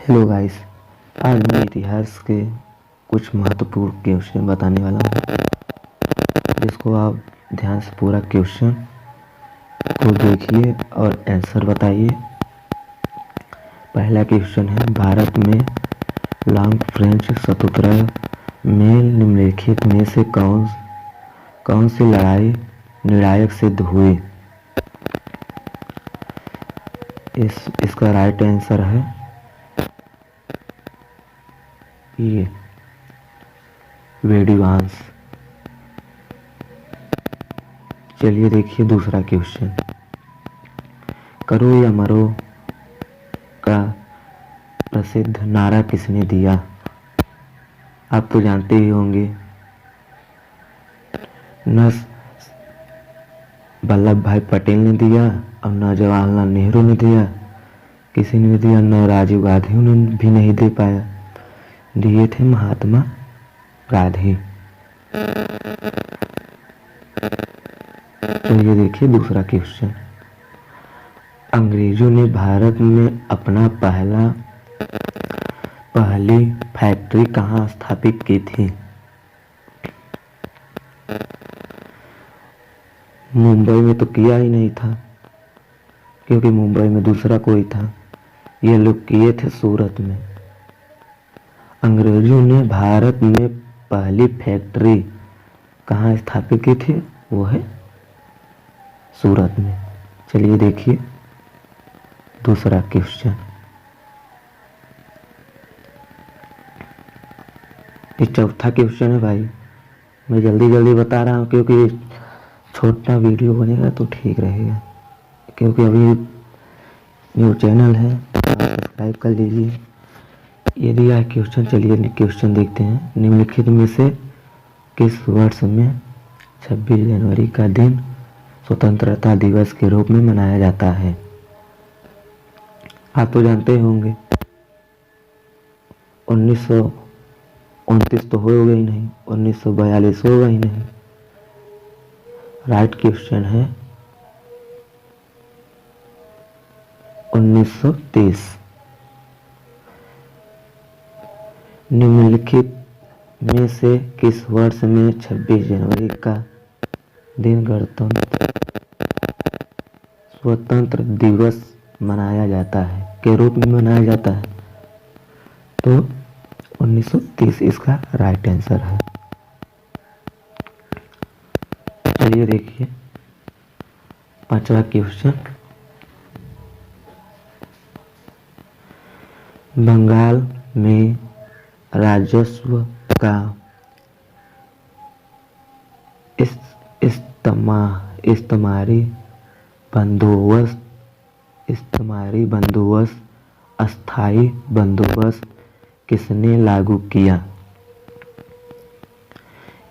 Hello guys. आज मैं इतिहास के कुछ महत्वपूर्ण क्वेश्चन बताने वाला हूँ, जिसको आप ध्यान से पूरा क्वेश्चन को देखिए और आंसर बताइए। पहला क्वेश्चन है, भारत में लॉन्ग फ्रेंच सत्याग्रह में निम्नलिखित में से कौन सी लड़ाई निर्णायक सिद्ध हुई? इसका राइट आंसर है ये वेडिवांस। चलिए देखिए दूसरा क्वेश्चन, करो या मरो का प्रसिद्ध नारा किसने दिया? आप तो जानते ही होंगे, न वल्लभ भाई पटेल ने दिया और न जवाहरलाल नेहरू ने दिया, किसी ने भी दिया, न राजीव गांधी ने भी नहीं दे पाया, दिए थे महात्मा गांधी। तो ये देखिए दूसरा क्वेश्चन, अंग्रेजों ने भारत में अपना पहली फैक्ट्री कहाँ स्थापित की थी? मुंबई में तो किया ही नहीं था, क्योंकि मुंबई में दूसरा कोई था। ये लोग किए थे सूरत में। अंग्रेजों ने भारत में पहली फैक्ट्री कहाँ स्थापित की थी? वो है सूरत में। चलिए देखिए दूसरा क्वेश्चन, ये चौथा क्वेश्चन है भाई। मैं जल्दी जल्दी बता रहा हूँ क्योंकि छोटा वीडियो बनेगा तो ठीक रहेगा, क्योंकि अभी न्यू चैनल है, सब्सक्राइब कर लीजिए। ये दिया है क्वेश्चन। चलिए क्वेश्चन देखते हैं, निम्नलिखित में से किस वर्ष में 26 जनवरी का दिन स्वतंत्रता दिवस के रूप में मनाया जाता है? आप तो जानते होंगे, 1929 तो होगा ही नहीं, 1942 होगा ही नहीं। राइट क्वेश्चन है 1930। निम्नलिखित में से किस वर्ष में 26 जनवरी का दिन स्वतंत्र दिवस मनाया जाता है, के रूप में मनाया जाता है? तो 1930 इसका राइट आंसर है। चलिए देखिए पांचवा क्वेश्चन, बंगाल में राजस्व का इस्तेमारी बंदोबस्त अस्थाई बंदोबस्त किसने लागू किया?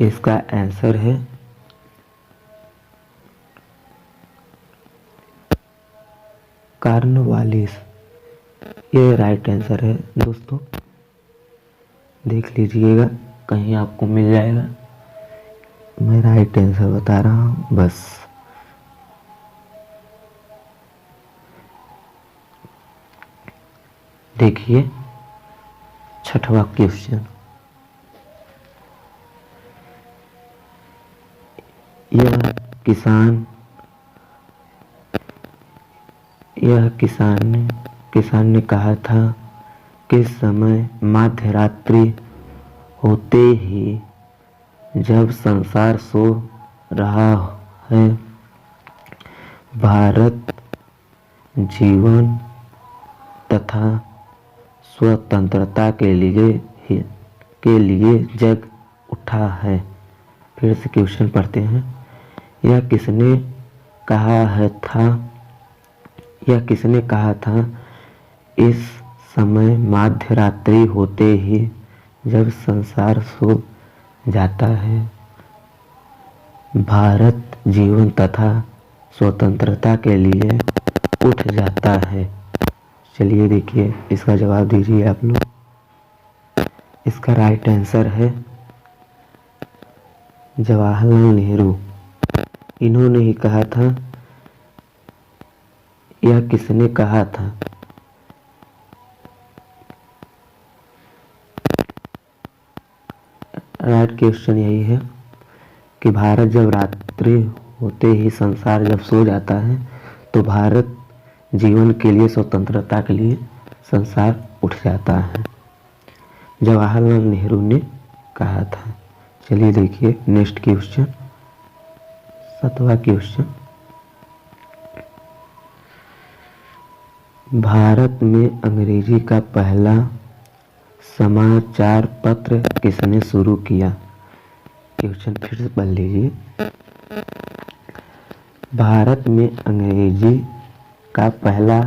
इसका आंसर है कॉर्नवालिस। ये राइट आंसर है दोस्तों, देख लीजिएगा, कहीं आपको मिल जाएगा। मैं राइट आंसर बता रहा हूँ बस। देखिए छठवां क्वेश्चन, यह किसान ने कहा था, किस समय मध्यरात्रि होते ही जब संसार सो रहा है, भारत जीवन तथा स्वतंत्रता के लिए जग उठा है। फिर से क्वेश्चन पढ़ते हैं, यह किसने कहा था, इस समय मध्यरात्रि होते ही जब संसार सो जाता है, भारत जीवन तथा स्वतंत्रता के लिए उठ जाता है? चलिए देखिए इसका जवाब दीजिए आप लोग। इसका राइट आंसर है जवाहरलाल नेहरू। इन्होंने ही कहा था। यह किसने कहा था? राइट क्वेश्चन यही है कि भारत जब रात्रि होते ही संसार जब सो जाता है तो भारत जीवन के लिए, स्वतंत्रता के लिए संसार उठ जाता है, जवाहरलाल नेहरू ने कहा था। चलिए देखिए नेक्स्ट क्वेश्चन, 7वां क्वेश्चन। भारत में अंग्रेजी का पहला समाचार पत्र किसने शुरू किया? क्वेश्चन फिर से पढ़ लीजिए। भारत में अंग्रेजी का पहला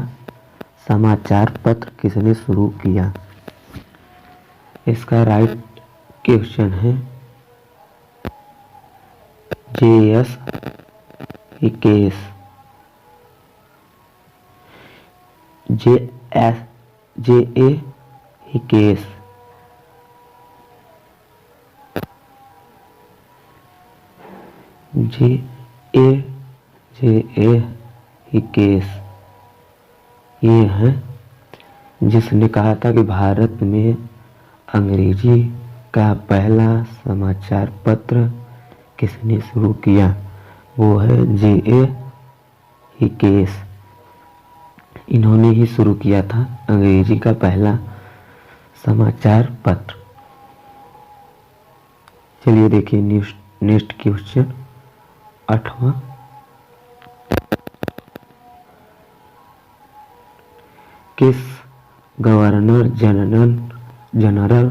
समाचार पत्र किसने शुरू किया? इसका राइट क्वेश्चन है J.S. हिकेस। J.A. हिकेस। J.A. हिकेस ये है जिसने कहा था कि भारत में अंग्रेजी का पहला समाचार पत्र किसने शुरू किया? वो है J.A. हिकेस। इन्होंने ही शुरू किया था अंग्रेजी का पहला समाचार पत्र। चलिए देखिए नेक्स्ट क्वेश्चन, 8वां। किस गवर्नर जनरल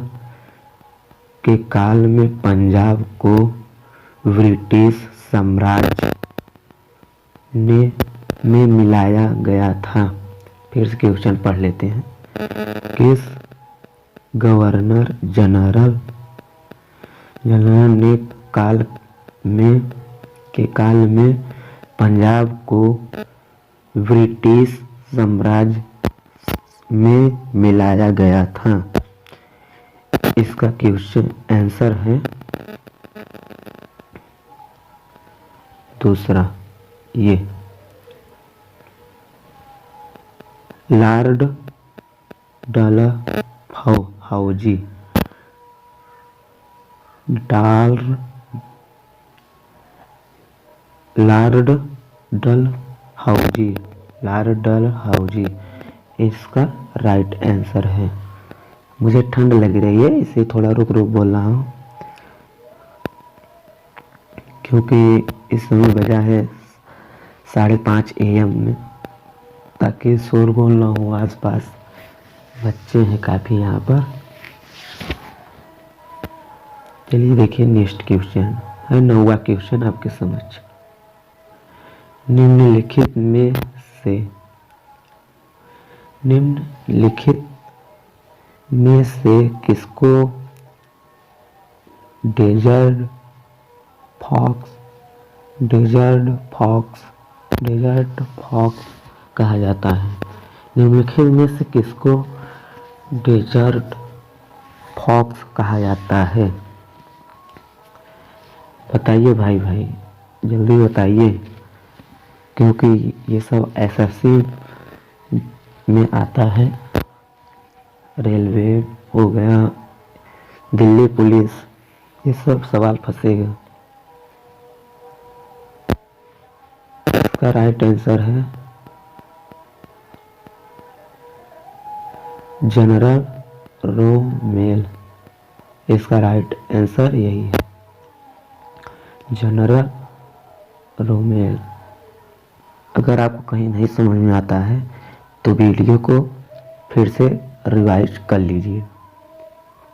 के काल में पंजाब को ब्रिटिश साम्राज्य में मिलाया गया था? फिर से क्वेश्चन पढ़ लेते हैं। किस गवर्नर जनरल ने काल में पंजाब को ब्रिटिश साम्राज्य में मिलाया गया था? इसका क्वेश्चन आंसर है दूसरा, ये लॉर्ड डलहौजी। लॉर्ड डलहौजी इसका राइट आंसर है। मुझे ठंड लग रही है इसे थोड़ा रुक बोल रहा हूँ, क्योंकि इस समय बजा है 5:30 AM में, ताकि शोरगुल ना हो आसपास, बच्चे हैं काफ़ी यहाँ पर। चलिए देखिए नेक्स्ट क्वेश्चन है 9वां क्वेश्चन आपके समक्ष। निम्नलिखित में से किसको डेजर्ट फॉक्स कहा जाता है? निम्नलिखित में से किसको डेजर्ट फॉक्स कहा जाता है? बताइए भाई जल्दी बताइए, क्योंकि ये सब SSC में आता है। रेलवे हो गया, दिल्ली पुलिस, ये सब सवाल फंसेगा। इसका राइट आंसर है जनरल रोमेल। इसका राइट आंसर यही है, जनरल रोमेल। अगर आपको कहीं नहीं समझ में आता है तो वीडियो को फिर से रिवाइज कर लीजिए।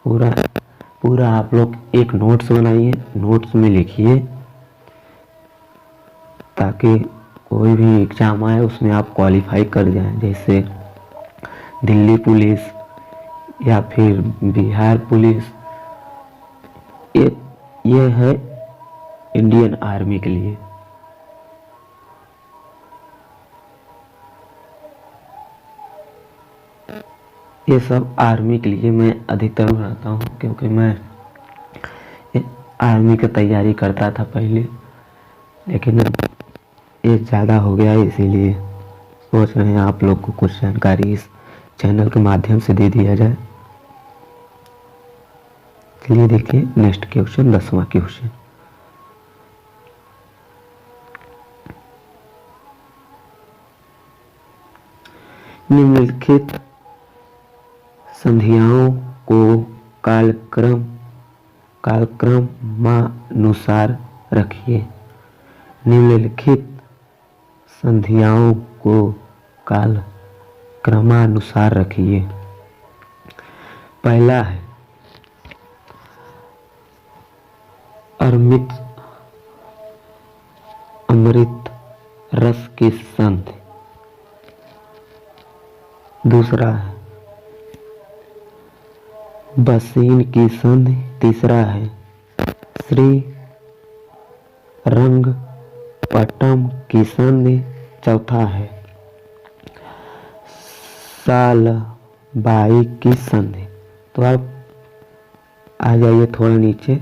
पूरा आप लोग एक नोट्स बनाइए, नोट्स में लिखिए, ताकि कोई भी एग्जाम आए उसमें आप क्वालिफाई कर जाएं। जैसे दिल्ली पुलिस या फिर बिहार पुलिस, ये है इंडियन आर्मी के लिए। ये सब आर्मी के लिए मैं अधिकतर बनाता हूँ, क्योंकि मैं आर्मी की तैयारी करता था पहले, लेकिन ये ज़्यादा हो गया है, इसीलिए सोच रहे हैं आप लोग को कुछ जानकारी इस चैनल के माध्यम से दे दिया जाए। चलिए देखिए नेक्स्ट क्वेश्चन, 10वां क्वेश्चन। निम्नलिखित संधियाओं को कालक्रमानुसार रखिए। निम्नलिखित संधियाओं को कालक्रमानुसार रखिए। पहला है अमृत रस की संधि। दूसरा है बसीन की संधि। तीसरा है श्री रंगपट्टम की संधि। चौथा है सालबाई की संधि। तो आप आ जाइए थोड़ा नीचे,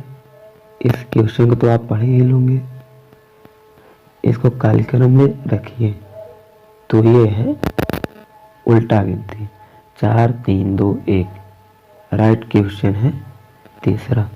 इस क्वेश्चन को तो आप पढ़ ही लोगे, इसको कार्यक्रम में रखिए। तो ये है उल्टा गिनती, 4 3 2 1 राइट क्वेश्चन है तीसरा।